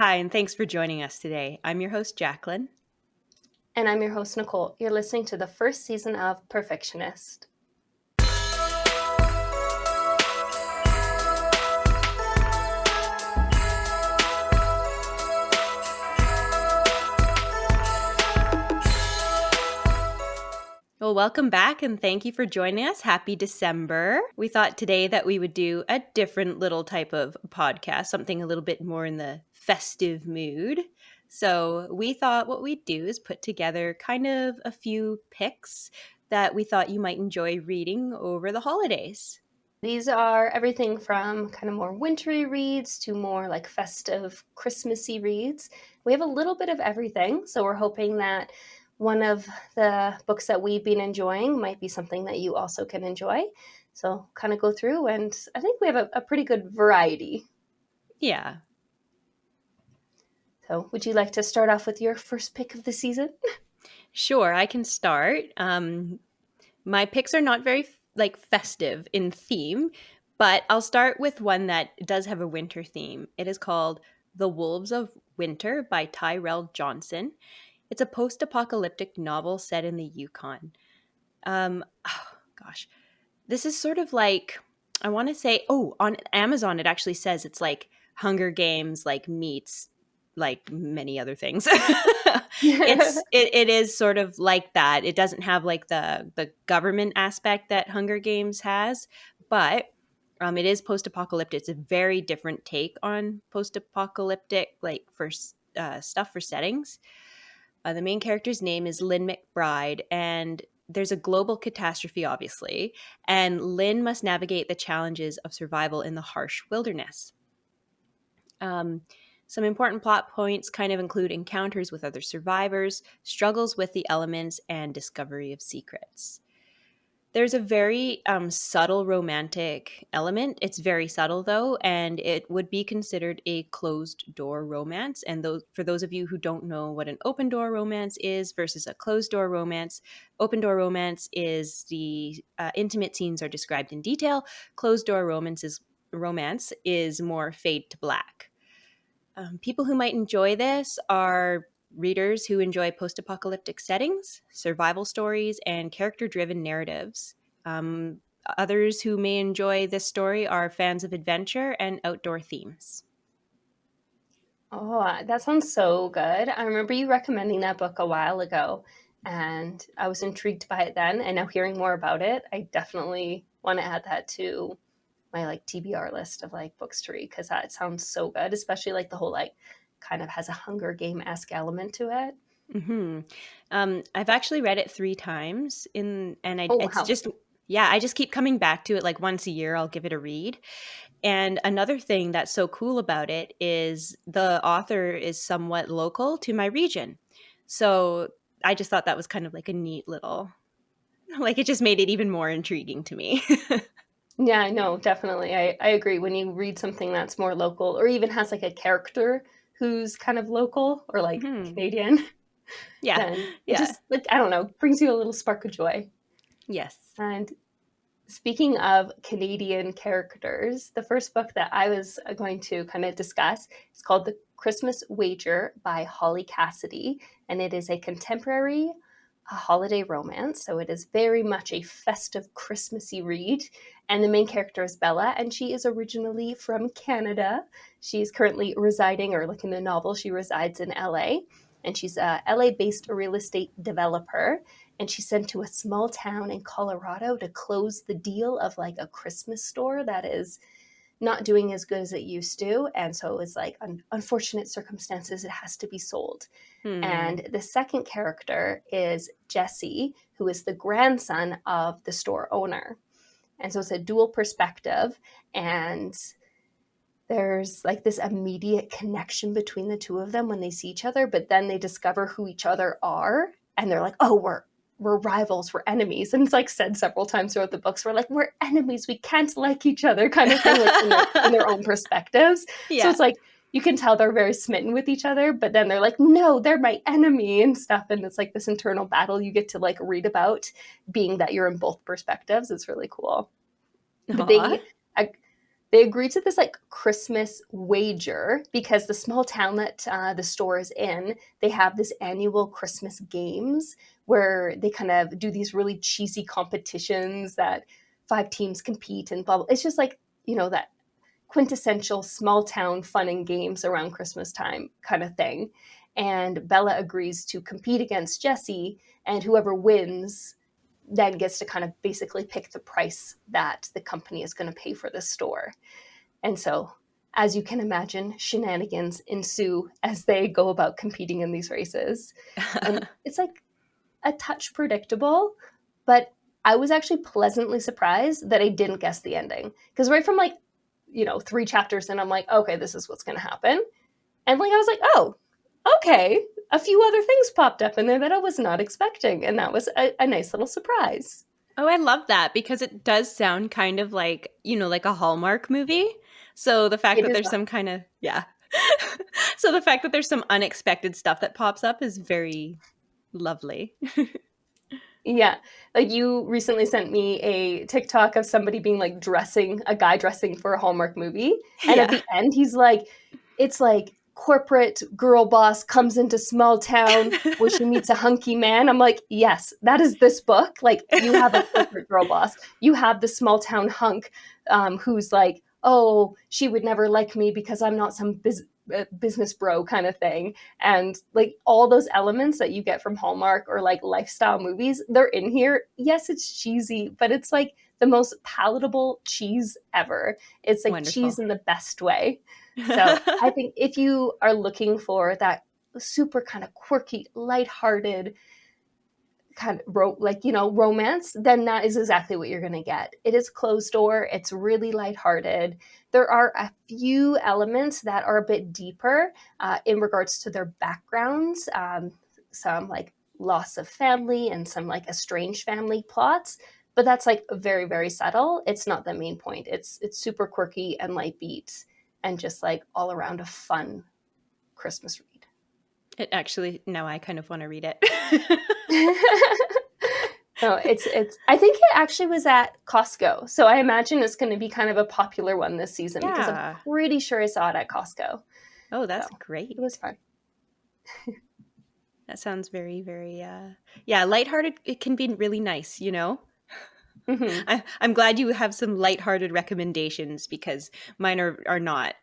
Hi, and thanks for joining us today. I'm your host, Jacqueline. And I'm your host, Nicole. You're listening to the first season of Perfictionist. Well, welcome back and thank you for joining us. Happy December. We thought today that we would do a different little type of podcast, something a little bit more in the festive mood. So, we thought what we'd do is put together kind of a few picks that we thought you might enjoy reading over the holidays. These are everything from kind of more wintry reads to more like festive, Christmassy reads. We have a little bit of everything, so we're hoping that one of the books that we've been enjoying might be something that you also can enjoy. So, kind of go through, and I think we have a pretty good variety. Yeah. So, would you like to start off with your first pick of the season? Sure, I can start. My picks are not very festive in theme, but I'll start with one that does have a winter theme. It is called The Wolves of Winter by Tyrell Johnson. It's a post-apocalyptic novel set in the Yukon. Oh gosh, this is sort of like I want to say. Oh, on Amazon it actually says it's like Hunger Games, like meets like many other things. It is sort of like that. It doesn't have like the government aspect that Hunger Games has, but it is post-apocalyptic. It's a very different take on post-apocalyptic, like for stuff for settings. The main character's name is Lynn McBride, and there's a global catastrophe, obviously, and Lynn must navigate the challenges of survival in the harsh wilderness. Um, some important plot points kind of include encounters with other survivors, struggles with the elements, and discovery of secrets. There's a very subtle romantic element. It's very subtle, though, and it would be considered a closed door romance. And for those of you who don't know what an open door romance is versus a closed door romance, open door romance is the intimate scenes are described in detail. Closed door romance is more fade to black. People who might enjoy this are readers who enjoy post apocalyptic settings, survival stories, and character driven narratives. Um, Others who may enjoy this story are fans of adventure and outdoor themes. Oh, that sounds so good. I remember you recommending that book a while ago, and I was intrigued by it then. And now hearing more about it, I definitely want to add that to my like TBR list of like books to read because that sounds so good, especially like the whole like kind of has a Hunger Game-esque element to it. Hmm. I've actually read it 3 times, Oh it's wow. just yeah, I just keep coming back to it. Like once a year, I'll give it a read. And another thing that's so cool about it is the author is somewhat local to my region. So I just thought that was kind of like a neat little, like it just made it even more intriguing to me. Yeah, no, definitely. I agree. When you read something that's more local or even has like a character who's kind of local or like Hmm. Canadian, Yeah. then it Yeah. just like I don't know, brings you a little spark of joy. Yes. And speaking of Canadian characters, the first book that I was going to kind of discuss is called The Christmas Wager by Holly Cassidy, and it is a contemporary holiday romance. So it is very much a festive, Christmassy read. And the main character is Bella, and she is originally from Canada. She's currently residing, or like in the novel, she resides in LA, and she's a LA based real estate developer, and she's sent to a small town in Colorado to close the deal of like a Christmas store that is not doing as good as it used to. And so it's like unfortunate circumstances, it has to be sold. Hmm. And the second character is Jesse, who is the grandson of the store owner. And so it's a dual perspective. And there's like this immediate connection between the two of them when they see each other, but then they discover who each other are. And they're like, oh, we're rivals, we're enemies. And it's like said several times throughout the books, we're like, we're enemies, we can't like each other, kind of thing, like in their own perspectives. So Yeah. it's like you can tell they're very smitten with each other, but then they're like, no, they're my enemy and stuff. And it's like this internal battle you get to like read about, being that you're in both perspectives. It's really cool. But Aw. they agreed to this like Christmas wager because the small town that the store is in, they have this annual Christmas games where they kind of do these really cheesy competitions that five teams compete and blah, blah. It's just like, that quintessential small town fun and games around Christmas time kind of thing. And Bella agrees to compete against Jesse, and whoever wins then gets to kind of basically pick the price that the company is going to pay for the store. And so, as you can imagine, shenanigans ensue as they go about competing in these races. And it's like a touch predictable, but I was actually pleasantly surprised that I didn't guess the ending. Because right from like, 3 chapters in, I'm like, okay, this is what's going to happen. And like, I was like, oh, okay. A few other things popped up in there that I was not expecting. And that was a nice little surprise. Oh, I love that because it does sound kind of like, like a Hallmark movie. So the fact It that is, there's some kind of, yeah. So the fact that there's some unexpected stuff that pops up is very lovely. yeah. Like you recently sent me a TikTok of somebody being like a guy dressing for a Hallmark movie. And at Yeah. the end, he's like, it's like corporate girl boss comes into small town where she meets a hunky man. I'm like, yes, that is this book. Like you have a corporate girl boss, you have the small town hunk who's like, oh, she would never like me because I'm not some business bro kind of thing. And like all those elements that you get from Hallmark or like lifestyle movies, they're in here. Yes, it's cheesy, but it's like the most palatable cheese ever. It's like cheese Wonderful. in the best way. So I think if you are looking for that super kind of quirky, lighthearted kind of romance, then that is exactly what you're going to get. It is closed door. It's really lighthearted. There are a few elements that are a bit deeper in regards to their backgrounds. Some like loss of family and some like estranged family plots, but that's like very very subtle. It's not the main point. It's super quirky and light beat and just like all around a fun Christmas It actually, now I kind of want to read it. read. No, it's. I think it actually was at Costco, so I imagine it's going to be kind of a popular one this season because I'm Yeah. pretty sure I saw it at Costco. Oh, So that's it was great. fun. That sounds very, very, yeah, lighthearted. It can be really nice. Hmm. I'm glad you have some lighthearted recommendations because mine are not.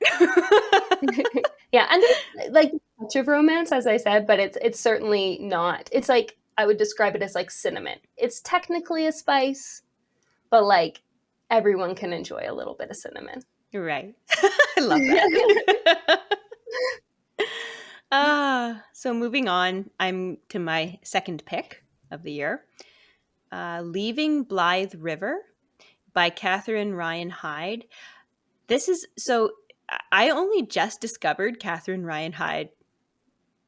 Yeah, and there's like a touch of romance, as I said, but it's certainly not. It's like I would describe it as like cinnamon. It's technically a spice, but like everyone can enjoy a little bit of cinnamon. You're right. I love that. So moving on, I'm to my second pick of the year. Leaving Blythe River by Catherine Ryan Hyde. This is so I only just discovered Catherine Ryan Hyde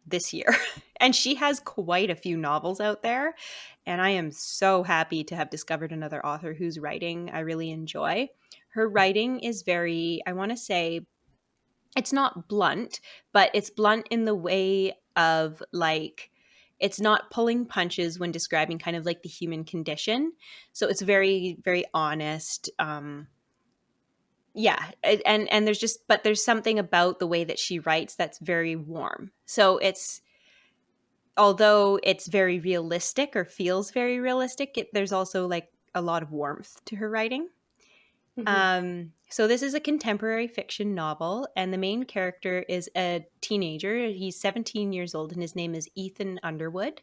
this year. And she has quite a few novels out there. And I am so happy to have discovered another author whose writing I really enjoy. Her writing is very, I want to say, it's not blunt, but it's blunt in the way of like, it's not pulling punches when describing kind of like the human condition. So it's very, very honest. Yeah, and there's just, but there's something about the way that she writes that's very warm. So it's, although it's very realistic or feels very realistic, there's also like a lot of warmth to her writing. Hmm. So this is a contemporary fiction novel, and the main character is a teenager. He's 17 years old, and his name is Ethan Underwood.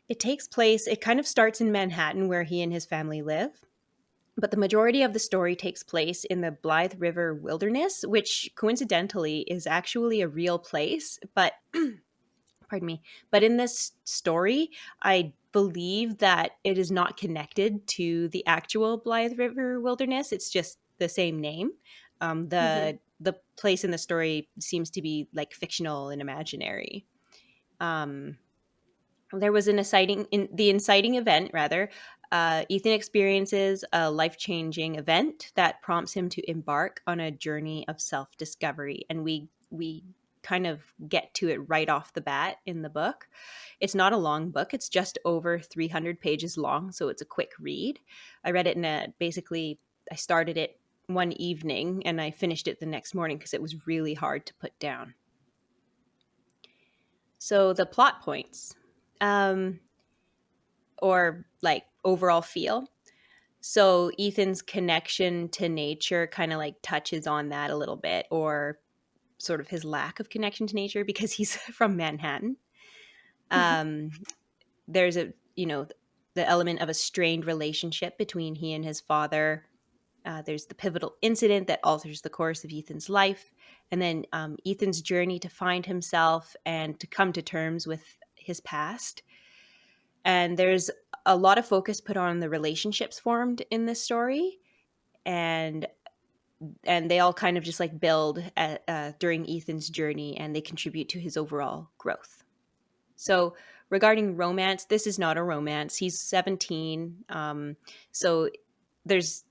It kind of starts in Manhattan, where he and his family live. But the majority of the story takes place in the Blythe River Wilderness, which coincidentally is actually a real place. But pardon me. But in this story, I believe that it is not connected to the actual Blythe River Wilderness. It's just the same name. Hmm. The place in the story seems to be like fictional and imaginary. Um, there was an inciting event rather. Ethan experiences a life-changing event that prompts him to embark on a journey of self-discovery, and we kind of get to it right off the bat in the book. It's not a long book. It's just over 300 pages long, so it's a quick read. I read it in a basically I started it one evening, and I finished it the next morning because it was really hard to put down. So the plot points, um, or like overall feel. So Ethan's connection to nature kind of like touches on that a little bit, or sort of his lack of connection to nature because he's from Manhattan. Um, there's a, the element of a strained relationship between he and his father. There's the pivotal incident that alters the course of Ethan's life. And then Ethan's journey to find himself and to come to terms with his past. And there's a lot of focus put on the relationships formed in this story. And they all kind of just like build during Ethan's journey, and they contribute to his overall growth. So regarding romance, this is not a romance. He's 17. So there's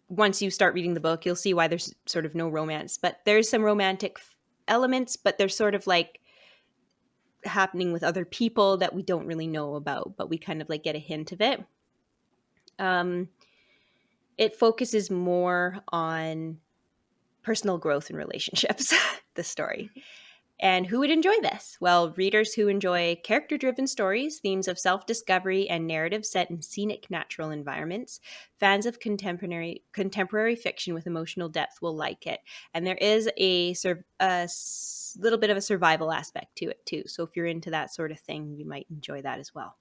once you start reading the book, you'll see why there's sort of no romance, but there's some romantic elements, but they're sort of like happening with other people that we don't really know about, but we kind of like get a hint of it. Um, it focuses more on personal growth and relationships, the story. And who would enjoy this? Well, readers who enjoy character driven stories, themes of self discovery, and narratives set in scenic natural environments. Fans of contemporary fiction with emotional depth will like it. And there is a little bit of a survival aspect to it, too. So if you're into that sort of thing, you might enjoy that as well.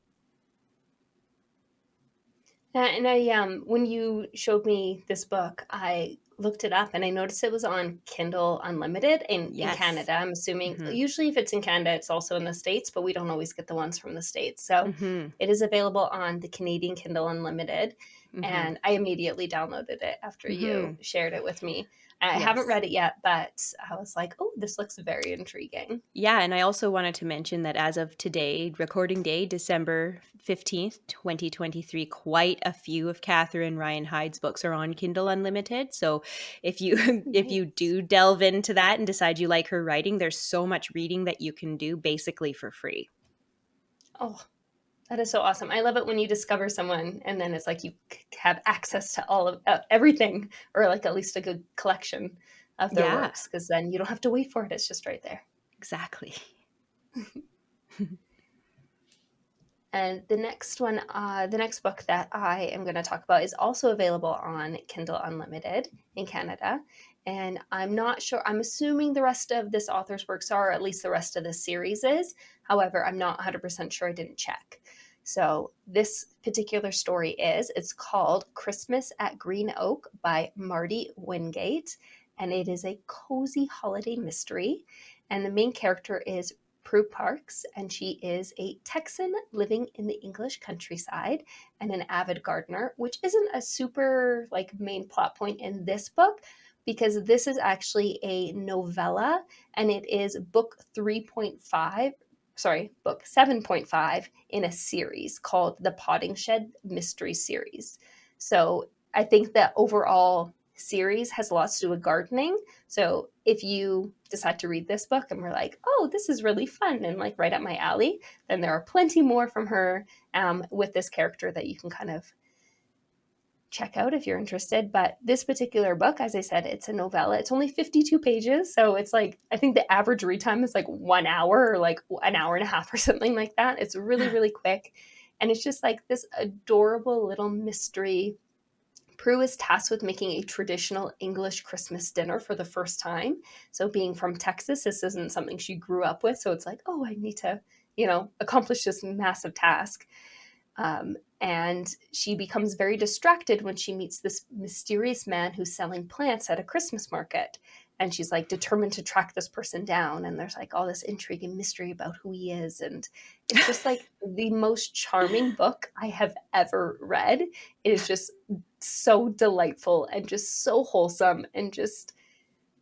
And I when you showed me this book, I looked it up and I noticed it was on Kindle Unlimited in Yes. Canada. I'm assuming Mm-hmm. usually if it's in Canada, it's also in the States, but we don't always get the ones from the States. So Mm-hmm. it is available on the Canadian Kindle Unlimited. Mm-hmm. And I immediately downloaded it after Mm-hmm. you shared it with me. I haven't Yes. read it yet, but I was like, oh, this looks very intriguing. Yeah, and I also wanted to mention that as of today, recording day, December 15th, 2023, quite a few of Catherine Ryan Hyde's books are on Kindle Unlimited. So if you if you Nice. do delve into that and decide you like her writing, there's so much reading that you can do basically for free. Oh, that is so awesome. I love it when you discover someone and then it's like you have access to all of everything, or like at least a good collection of their Yeah, works, because then you don't have to wait for it. It's just right there. exactly. And the next book that I am going to talk about is also available on Kindle Unlimited in Canada. And I'm not sure, I'm assuming the rest of this author's works are, or at least the rest of this series is. However, I'm not 100% sure. I didn't check. So this particular story it's called Christmas at Green Oak by Marty Wingate. And it is a cozy holiday mystery. And the main character is Prue Parks, and she is a Texan living in the English countryside and an avid gardener, which isn't a super like main plot point in this book because this is actually a novella and it is book 3.5, sorry, book 7.5 in a series called the Potting Shed Mystery Series. So I think that overall series has lots to do with gardening. So if you decide to read this book and we're like, oh, this is really fun and like right up my alley, then there are plenty more from her with this character that you can kind of check out if you're interested. But this particular book, as I said, it's a novella. It's only 52 pages. So it's like, I think the average read time is like 1 hour or like an hour and a half or something like that. It's really, really quick. And it's just like this adorable little mystery. Prue is tasked with making a traditional English Christmas dinner for the first time. So, being from Texas, this isn't something she grew up with. So, it's like, oh, I need to, accomplish this massive task. And she becomes very distracted when she meets this mysterious man who's selling plants at a Christmas market. And she's like determined to track this person down. And there's like all this intrigue and mystery about who he is. And it's just like the most charming book I have ever read. It is just so delightful and just so wholesome and just,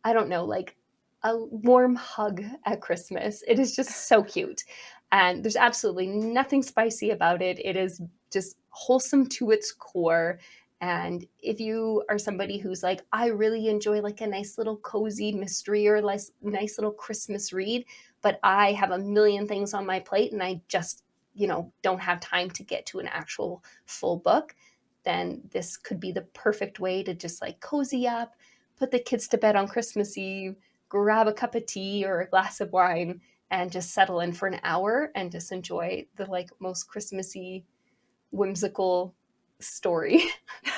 I don't know, like a warm hug at Christmas. It is just so cute. And there's absolutely nothing spicy about it. It is just wholesome to its core. And if you are somebody who's like, I really enjoy like a nice little cozy mystery or like nice little Christmas read, but I have a million things on my plate and I just, don't have time to get to an actual full book, then this could be the perfect way to just like cozy up, put the kids to bed on Christmas Eve, grab a cup of tea or a glass of wine, and just settle in for an hour and just enjoy the like most Christmassy, whimsical story.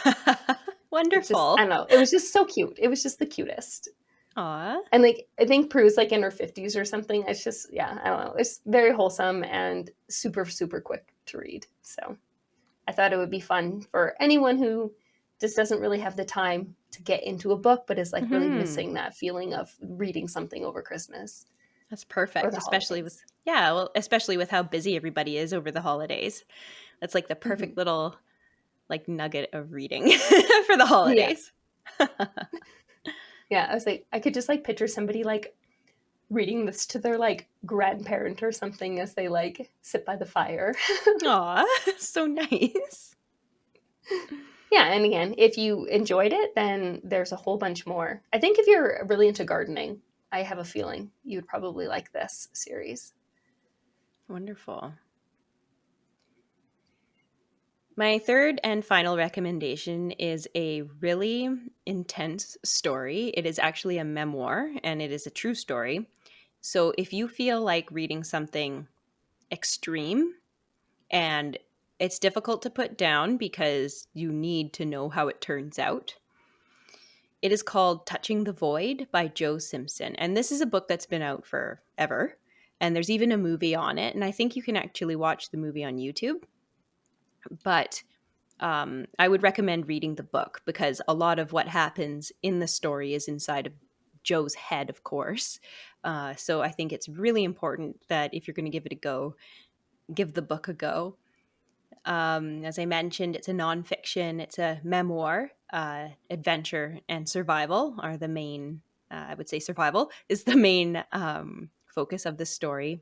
It just, I Wonderful. don't know, it was just so cute. It was just the cutest. Aw. And like, I think Prue's like in her 50s or something. It's just, yeah, I don't know. It's very wholesome and super, super quick to read. So I thought it would be fun for anyone who just doesn't really have the time to get into a book, but is like really Hmm. missing that feeling of reading something over Christmas That's or perfect, the especially with holidays. yeah, well, especially with how busy everybody is over the holidays. That's like the Hmm. perfect little like nugget of reading for the Yeah. holidays. Yeah. I was like, I could just like picture somebody like reading this to their like grandparent or something as they like sit by the fire. Aw, so nice. Yeah, and again, if you enjoyed it, then there's a whole bunch more. I think if you're really into gardening, I have a feeling you would probably like this series. Wonderful. My third and final recommendation is a really intense story. It is actually a memoir and it is a true story. So if you feel like reading something extreme and it's difficult to put down because you need to know how it turns out, it is called Touching the Void by Joe Simpson. And this is a book that's been out forever. And there's even a movie on it. And I think you can actually watch the movie on YouTube. But I would recommend reading the book because a lot of what happens in the story is inside of Joe's head, of course. So I think it's really important that if you're going to give it a go, give the book a go. As I mentioned, it's a nonfiction, it's a memoir. Adventure and survival are the main, I would say survival is the main focus of the story.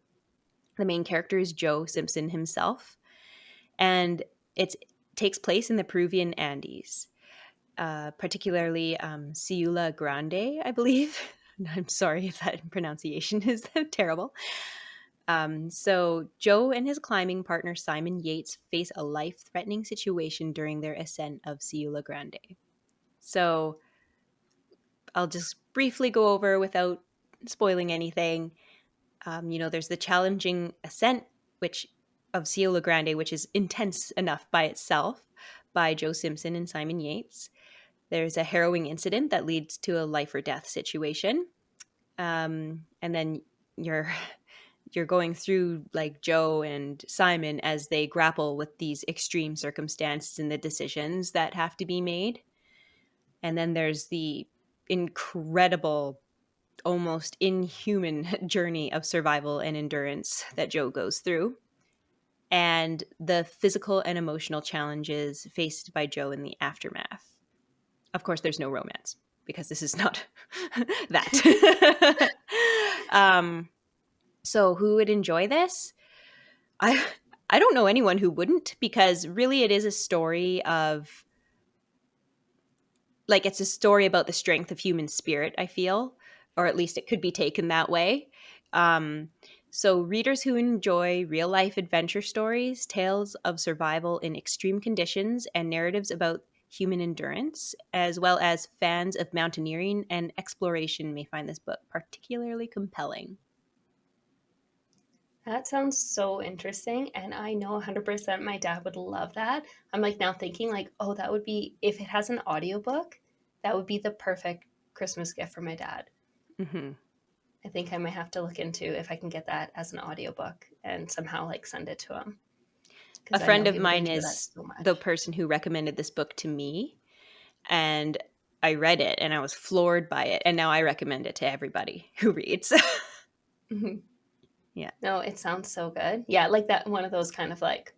The main character is Joe Simpson himself, and it takes place in the Peruvian Andes, particularly Ciula Grande, I believe. I'm sorry if that pronunciation is terrible. So Joe and his climbing partner Simon Yates face a life-threatening situation during their ascent of Ciula Grande. So I'll just briefly go over without spoiling anything. There's the challenging ascent, which of Ciula Grande, which is intense enough by itself, by Joe Simpson and Simon Yates. There's a harrowing incident that leads to a life or death situation, and then you're you're going through like Joe and Simon as they grapple with these extreme circumstances and the decisions that have to be made. And then there's the incredible, almost inhuman journey of survival and endurance that Joe goes through, and the physical and emotional challenges faced by Joe in the aftermath. Of course, there's no romance because this is not that. So, who would enjoy this? I I don't know anyone who wouldn't, because really it is a story of like it's a story about the strength of human spirit, I feel, or at least it could be taken that way. Um, so readers who enjoy real life adventure stories, tales of survival in extreme conditions, and narratives about human endurance, as well as fans of mountaineering and exploration, may find this book particularly compelling. That sounds so interesting. And I know 100% my dad would love that. I'm like now thinking, like, oh, that would be, if it has an audiobook, that would be the perfect Christmas gift for my dad. Hmm. I think I might have to look into if I can get that as an audiobook and somehow like send it to him A because I friend know of he would mine enjoy that is so the much. person who recommended this book to me, and I read it and I was floored by it, and now I recommend it to everybody who reads. Mhm. Yeah. No, it sounds so good. Yeah, like that one of those kind of like,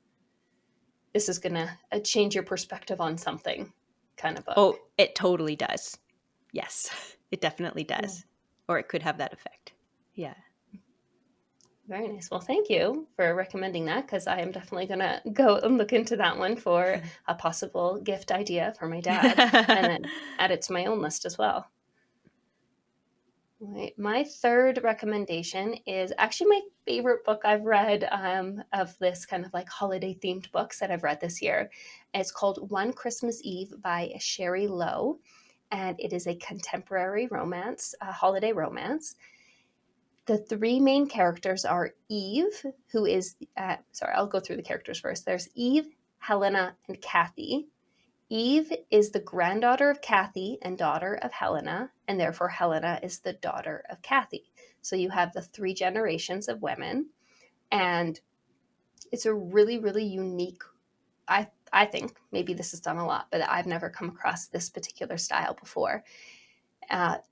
this is going to change your perspective on something kind of book. Oh, it totally does. Yes, it definitely Yeah. does. Or it could have that effect. Yeah. Very nice. Well, thank you for recommending that because I am definitely going to go and look into that one for a possible gift idea for my dad and then add it to my own list as well. Right. My third recommendation is actually my favorite book I've read of this kind of like holiday themed books that I've read this year. It's called One Christmas Eve by Sherry Lowe, and it is a contemporary romance, a holiday romance. The three main characters are Eve, who is, sorry, I'll go through the characters first. There's Eve, Helena, and Kathy. Eve is the granddaughter of Kathy and daughter of Helena, and therefore Helena is the daughter of Kathy. So you have the three generations of women, and it's a really, really unique. I think maybe this is done a lot, but I've never come across this particular style before.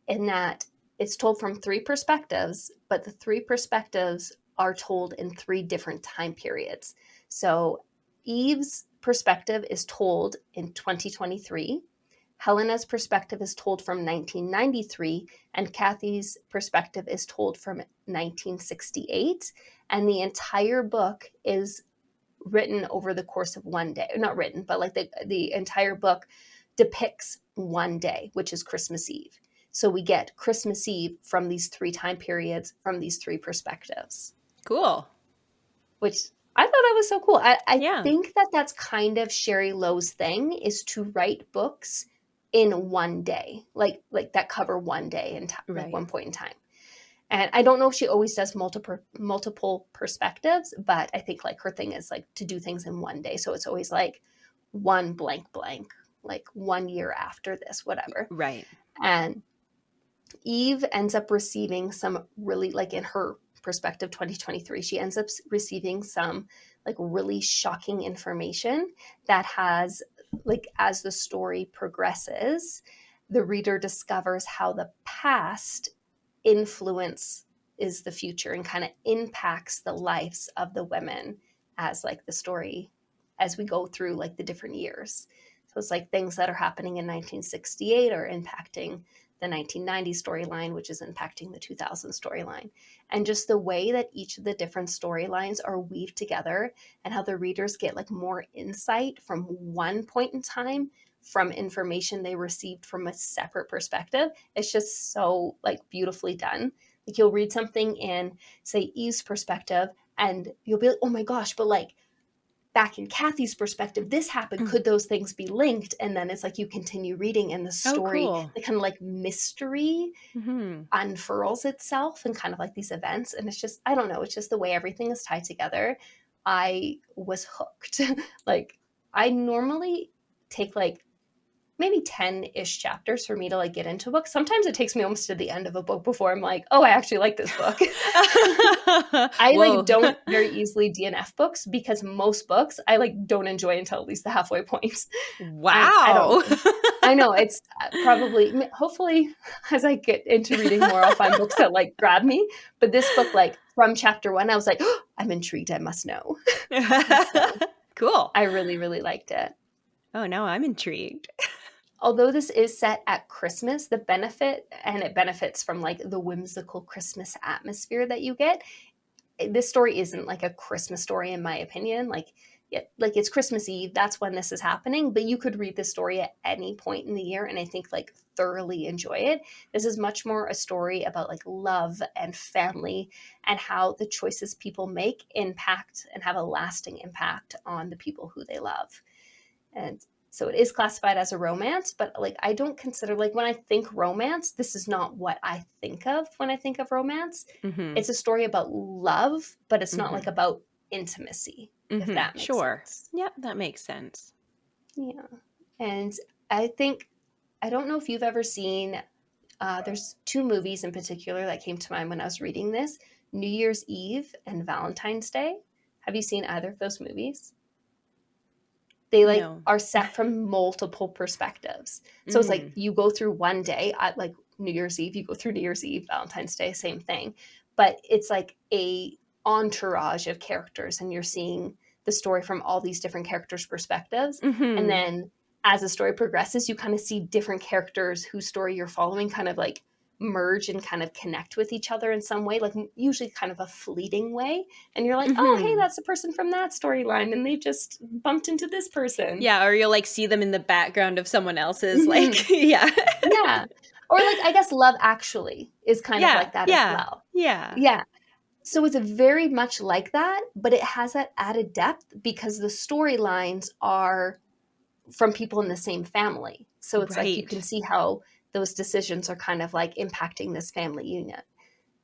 In that it's told from three perspectives, but the three perspectives are told in three different time periods. So Eve's perspective is told in 2023. Helena's perspective is told from 1993, and Kathy's perspective is told from 1968. And the entire book is written over the course of one day. Not written, but like the entire book depicts one day, which is Christmas Eve. So we get Christmas Eve from these three time periods, from these three perspectives, Cool. which I thought that was so cool. I Yeah. think that that's kind of Sherry Lowe's thing, is to write books in one day, like that cover one day in time, like Right. one point in time. And I don't know if she always does multiple perspectives, but I think like her thing is like to do things in one day. So it's always like one blank blank, like 1 year after this, whatever. Right. And Eve ends up receiving some really, like in her perspective, 2023, she ends up receiving some like really shocking information that has, like, as the story progresses, the reader discovers how the past influence is the future and kind of impacts the lives of the women as like the story, as we go through like the different years. So it's like things that are happening in 1968 are impacting the 1990 storyline, which is impacting the 2000 storyline. And just the way that each of the different storylines are weaved together, and how the readers get like more insight from one point in time from information they received from a separate perspective. It's just so like beautifully done. Like you'll read something in, say, Eve's perspective, and you'll be like, oh my gosh, but like back in Kathy's perspective, this happened. Mm. Could those things be linked? And then it's like you continue reading, and the Oh, story, cool. the kind of like mystery Hmm. unfurls itself, and kind of like these events. And it's just, I don't know, it's just the way everything is tied together. I was hooked. Like, I normally take like maybe 10-ish chapters for me to like get into a book. Sometimes it takes me almost to the end of a book before I'm like, oh, I actually like this book. I like Whoa. don't very easily DNF books, because most books I like don't enjoy until at least the halfway point. And I don't Wow. know. I know it's probably, hopefully, as I get into reading more, I'll find books that like grab me. But this book, like from chapter one, I was like, oh, I'm intrigued. I must know. So Cool. I really, really liked it. Oh, now I'm intrigued. Although this is set at Christmas, the benefit, and it benefits from like the whimsical Christmas atmosphere that you get. This story isn't like a Christmas story, in my opinion. Like, yeah, like it's Christmas Eve, that's when this is happening, but you could read this story at any point in the year and I think like thoroughly enjoy it. This is much more a story about like love and family, and how the choices people make impact and have a lasting impact on the people who they love. And so it is classified as a romance, but like I don't consider, like when I think romance, this is not what I think of when I think of romance. Hmm. It's a story about love, but it's not like Hmm. about intimacy, if Hmm. that makes Sure. sense. Yep, that makes sense. Yeah. And I think, I don't know if you've ever seen, there's two movies in particular that came to mind when I was reading this: New Year's Eve and Valentine's Day. Have you seen either of those movies? They like No. are set from multiple perspectives. So it's like Mm. you go through one day at like New Year's Eve, you go through New Year's Eve, Valentine's Day, same thing. But it's like a entourage of characters, and you're seeing the story from all these different characters' perspectives. And Hmm. then as the story progresses, you kind of see different characters whose story you're following kind of like merge and kind of connect with each other in some way, like usually kind of a fleeting way. And you're like, oh, hey, Hmm. that's the person from that storyline, and they just bumped into this person. Yeah, or you'll like see them in the background of someone else's, Hmm. like, yeah. Yeah. Or like, I guess Love Actually is kind of Yeah, like that as yeah, well. yeah. Yeah. So it's very much like that, but it has that added depth because the storylines are from people in the same family. So it's like you can Right. see how those decisions are kind of like impacting this family unit.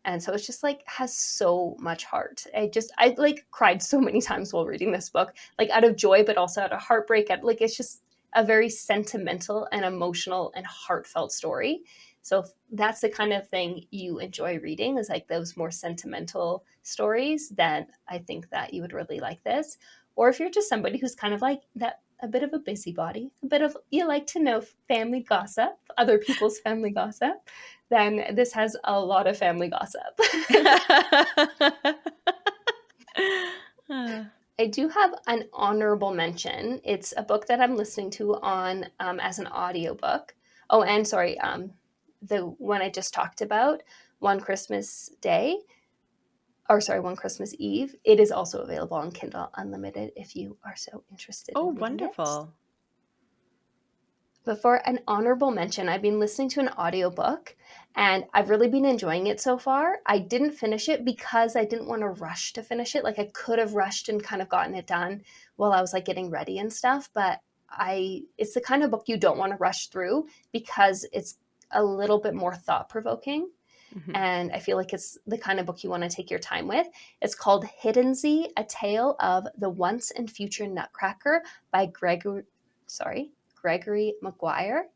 And so it's just like has so much heart. I like cried so many times while reading this book, like out of joy, but also out of heartbreak. Like it's just a very sentimental and emotional and heartfelt story. So if that's the kind of thing you enjoy reading, is like those more sentimental stories, then I think that you would really like this. Or if you're just somebody who's kind of like that, a bit of a busybody, a bit of, you like to know family gossip, other people's family gossip, then this has a lot of family gossip. Uh, I do have an honorable mention. It's a book that I'm listening to on as an audiobook. Oh, and sorry, the one I just talked about, One Christmas Day, or sorry, One Christmas Eve. It is also available on Kindle Unlimited if you are so interested oh, in reading it. wonderful. But for an honorable mention, I've been listening to an audiobook and I've really been enjoying it so far. I didn't finish it because I didn't want to rush to finish it. Like I could have rushed and kind of gotten it done while I was like getting ready and stuff, but I it's the kind of book you don't want to rush through because it's a little bit more thought-provoking Mhm. and I feel like it's the kind of book you want to take your time with. It's called Hiddensy: A Tale of the Once and Future Nutcracker by Gregory Maguire.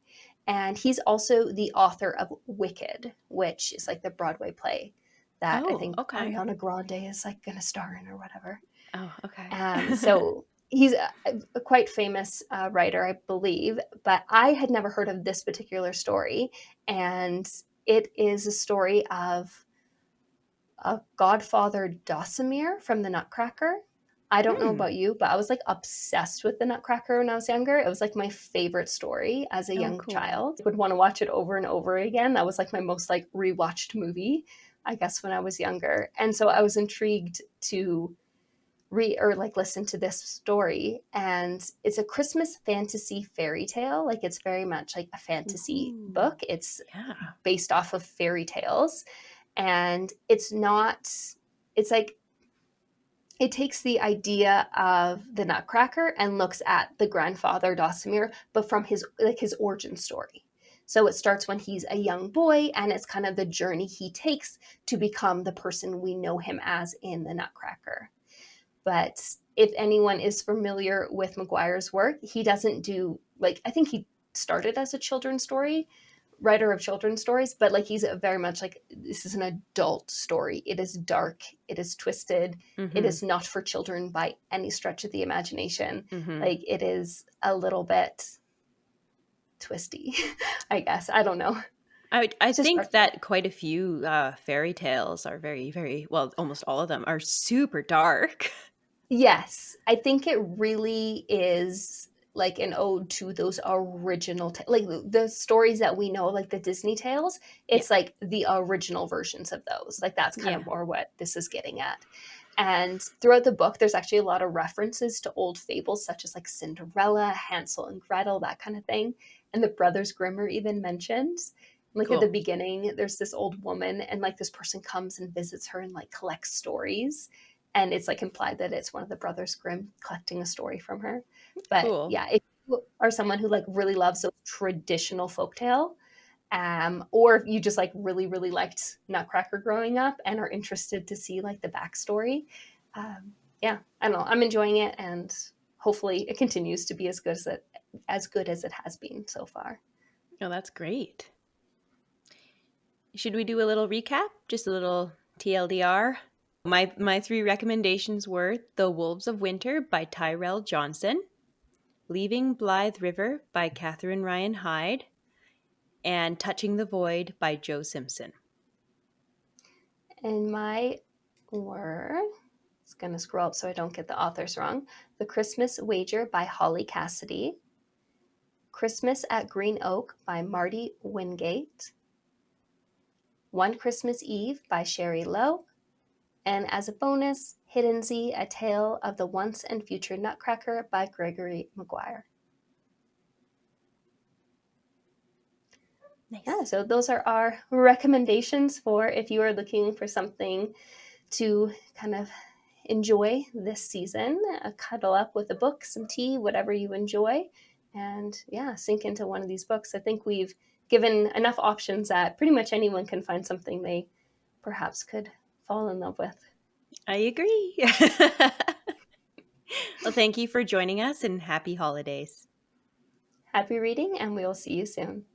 And he's also the author of Wicked, which is like the Broadway play that I Oh, think okay. Ariana Grande is like going to star in or whatever. Oh, okay. So he's a quite famous writer, I believe, but I had never heard of this particular story. And it is a story of a godfather Dossimir from the Nutcracker. I don't know Hmm. about you, but I was like obsessed with the Nutcracker when I was younger. It was like my favorite story as a Oh, young cool. child. I would want to watch it over and over again. That was like my most like rewatched movie, I guess, when I was younger. And so I was intrigued to read or like listen to this story. And it's a Christmas fantasy fairy tale. Like it's very much like a fantasy Ooh, book. It's yeah. based off of fairy tales and it's not it's like it takes the idea of the nutcracker and looks at the grandfather Dossimir but from his origin story. So it starts when he's a young boy and it's kind of the journey he takes to become the person we know him as in the nutcracker. But if anyone is familiar with Maguire's work, he doesn't do like I think he started as a children's story writer of children's stories, but like he's a very much like this is an adult story. It is dark, it is twisted, it Mhm. is not for children by any stretch of the imagination. Mhm. Like it is a little bit twisty, I guess. I don't know. I It's just think dark. that quite a few, fairy tales are very, very well, almost all of them are super dark. Yes, I think it really is like an ode to those original like the stories that we know like the Disney tales. Yeah, It's like the original versions of those. Like that's kind of yeah. more what this is getting at. And throughout the book there's actually a lot of references to old fables such as like Cinderella, Hansel and Gretel, that kind of thing. And the Brothers Grimm are even mentioned. Like at the Cool. beginning there's this old woman and like this person comes and visits her and like collects stories and it's like implied that it's one of the brothers Grimm collecting a story from her. But Cool. yeah, if you are someone who like really loves those traditional folktale, or if you just like really liked Nutcracker growing up and are interested to see like the backstory, yeah, I don't know, I'm enjoying it, and hopefully it continues to be as good as it has been so far. Oh, that's great. Should we do a little recap? Just a little TLDR? My three recommendations were The Wolves of Winter by Tyrell Johnson, Leaving Blythe River by Catherine Ryan Hyde, and Touching the Void by Joe Simpson. And my were it's going to scroll up so I don't get the authors wrong. The Christmas Wager by Holly Cassidy, Christmas at Green Oak by Marty Wingate, One Christmas Eve by Sherry Lowe, and as a bonus, Hiddensy: A Tale of the Once and Future Nutcracker by Gregory Maguire. Yeah, Nice. so those are our recommendations for if you are looking for something to kind of enjoy this season. Cuddle up with a book, some tea, whatever you enjoy, and yeah, sink into one of these books. I think we've given enough options that pretty much anyone can find something they perhaps could fall in love with. I agree. Well, thank you for joining us and happy holidays. Happy reading, and we will see you soon.